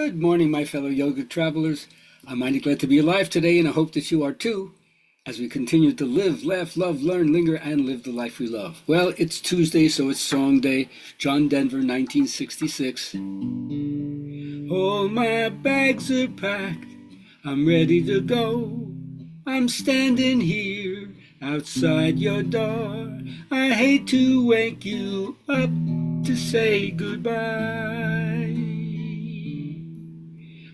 Good morning, my fellow yoga travelers. I'm mighty glad to be alive today, and I hope that you are too, as we continue to live, laugh, love, learn, linger, and live the life we love. Well, it's Tuesday, so it's Song Day. John Denver, 1966. All my bags are packed, I'm ready to go. I'm standing here outside your door. I hate to wake you up to say goodbye.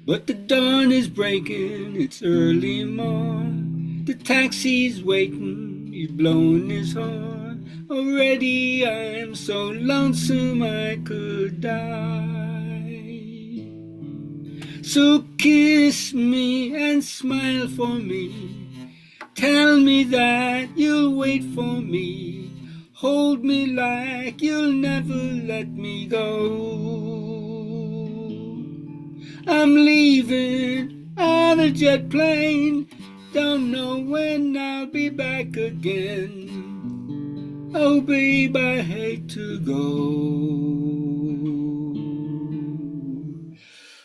But the dawn is breaking, it's early morn. The taxi's waiting, he's blowing his horn. Already I'm so lonesome I could die. So kiss me and smile for me. Tell me that you'll wait for me. Hold me like you'll never let me go. I'm leaving on a jet plane. Don't know when I'll be back again. Oh, babe, I hate to go.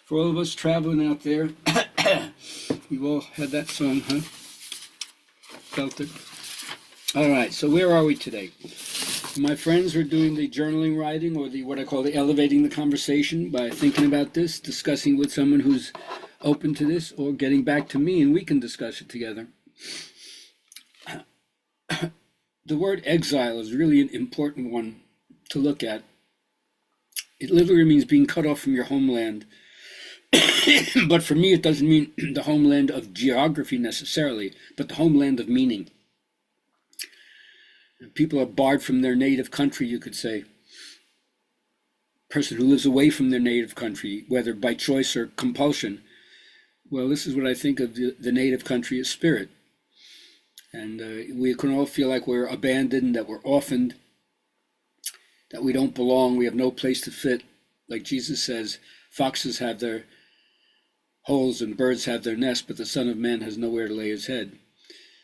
For all of us traveling out there, we've all had that song, huh? Felt it. All right, so where are we today? My friends are doing the journaling writing, or the what I call the elevating the conversation by thinking about this, discussing with someone who's open to this, or getting back to me and we can discuss it together. The word exile is really an important one to look at. It literally means being cut off from your homeland. But for me, it doesn't mean the homeland of geography necessarily, but the homeland of meaning. People are barred from their native country, you could say. Person who lives away from their native country, whether by choice or compulsion. Well, this is what I think of the native country as spirit. And we can all feel like we're abandoned, that we're orphaned, that we don't belong, we have no place to fit. Like Jesus says, foxes have their holes and birds have their nests, but the Son of Man has nowhere to lay his head.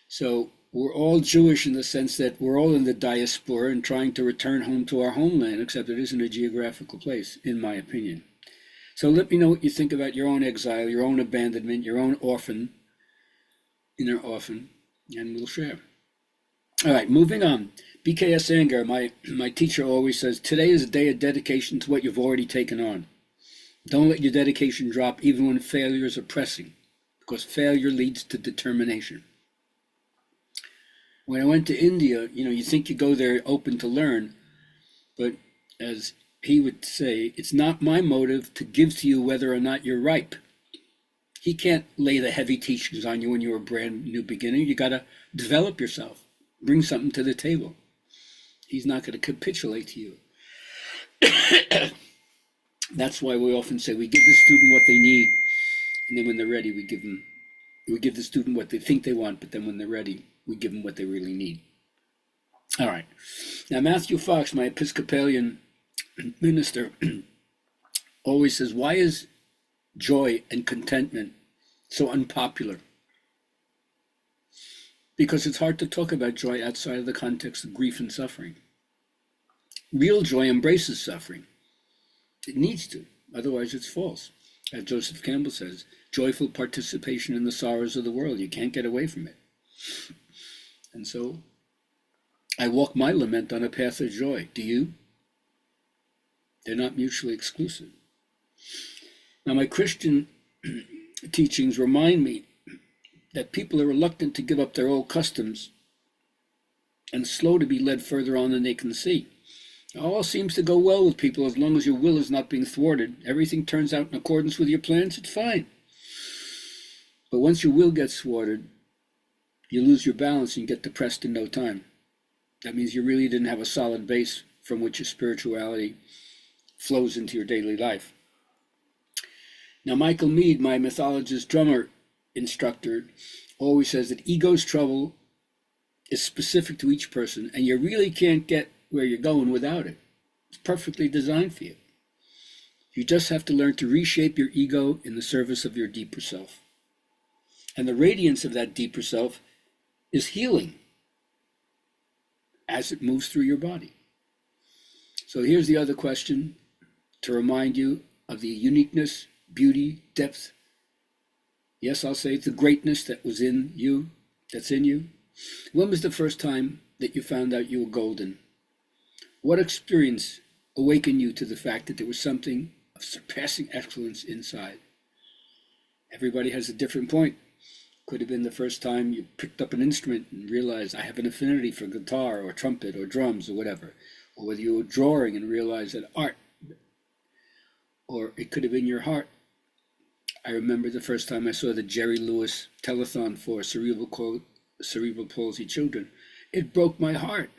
So we're all Jewish in the sense that we're all in the diaspora and trying to return home to our homeland, except it isn't a geographical place, in my opinion. So let me know what you think about your own exile, your own abandonment, your own inner orphan, and we'll share. All right, moving on. BKS Anger, my teacher always says, today is a day of dedication to what you've already taken on. Don't let your dedication drop even when failures are pressing, because failure leads to determination. When I went to India, you think you go there open to learn, but as he would say, it's not my motive to give to you whether or not you're ripe. He can't lay the heavy teachings on you when you're a brand new beginner. You got to develop yourself, bring something to the table. He's not going to capitulate to you. That's why we often say we give the student what they need, and then when they're ready, we give the student what they think they want, but then when they're ready, we give them what they really need. All right. Now, Matthew Fox, my Episcopalian minister, always says, why is joy and contentment so unpopular? Because it's hard to talk about joy outside of the context of grief and suffering. Real joy embraces suffering. It needs to, otherwise it's false. As Joseph Campbell says, joyful participation in the sorrows of the world. You can't get away from it. And so I walk my lament on a path of joy. Do you? They're not mutually exclusive. Now, my Christian teachings remind me that people are reluctant to give up their old customs and slow to be led further on than they can see. All seems to go well with people as long as your will is not being thwarted. Everything turns out in accordance with your plans, it's fine. But once your will gets thwarted, you lose your balance and you get depressed in no time. That means you really didn't have a solid base from which your spirituality flows into your daily life. Now, Michael Mead, my mythologist drummer instructor, always says that ego's trouble is specific to each person, and you really can't get where you're going without it. It's perfectly designed for you. You just have to learn to reshape your ego in the service of your deeper self. And the radiance of that deeper self is healing as it moves through your body. So here's the other question to remind you of the uniqueness beauty, depth. Yes, I'll say the greatness that was in you, that's in you. When was the first time that you found out you were golden? What experience awakened you to the fact that there was something of surpassing excellence inside? Everybody has a different point. Could have been the first time you picked up an instrument and realized I have an affinity for guitar or trumpet or drums or whatever. Or whether you were drawing and realized that art, or it could have been your heart. I remember the first time I saw the Jerry Lewis telethon for cerebral palsy children. It broke my heart.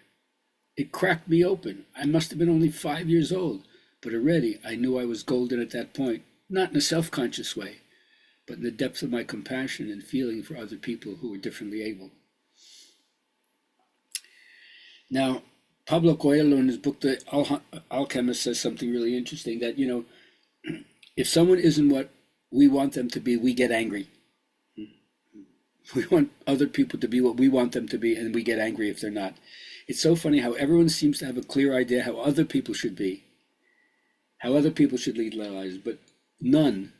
It cracked me open. I must have been only 5 years old, but already I knew I was golden at that point, not in a self-conscious way, but in the depth of my compassion and feeling for other people who were differently able. Now, Pablo Coelho in his book, The Alchemist, says something really interesting, that, if someone isn't what we want them to be, we get angry. We want other people to be what we want them to be, and we get angry if they're not. It's so funny how everyone seems to have a clear idea how other people should be, how other people should lead their lives, but none,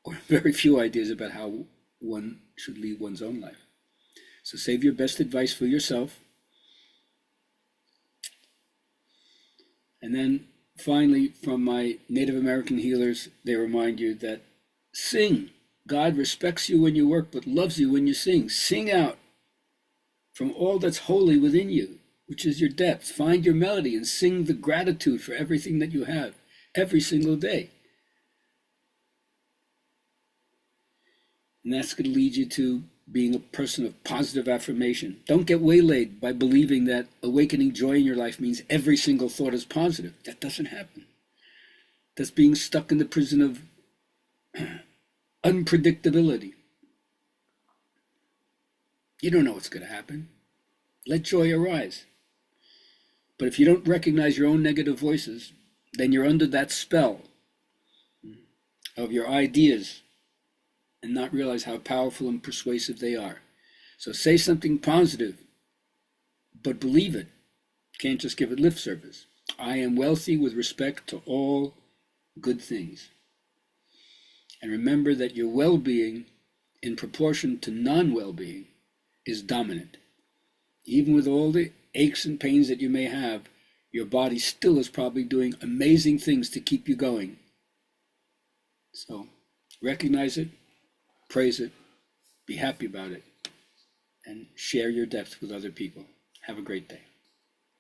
or very few ideas about how one should lead one's own life. So save your best advice for yourself. And then finally, from my Native American healers, they remind you that sing. God respects you when you work, but loves you when you sing. Sing out from all that's holy within you, which is your depth. Find your melody and sing the gratitude for everything that you have every single day. And that's going to lead you to being a person of positive affirmation. Don't get waylaid by believing that awakening joy in your life means every single thought is positive. That doesn't happen. That's being stuck in the prison of unpredictability. You don't know what's going to happen. Let joy arise. But if you don't recognize your own negative voices, then you're under that spell of your ideas and not realize how powerful and persuasive they are. So say something positive, but believe it. Can't just give it lip service. I am wealthy with respect to all good things. And remember that your well-being, in proportion to non-well-being, is dominant. Even with all the aches and pains that you may have, your body still is probably doing amazing things to keep you going. So recognize it, praise it, be happy about it, and share your depth with other people. Have a great day.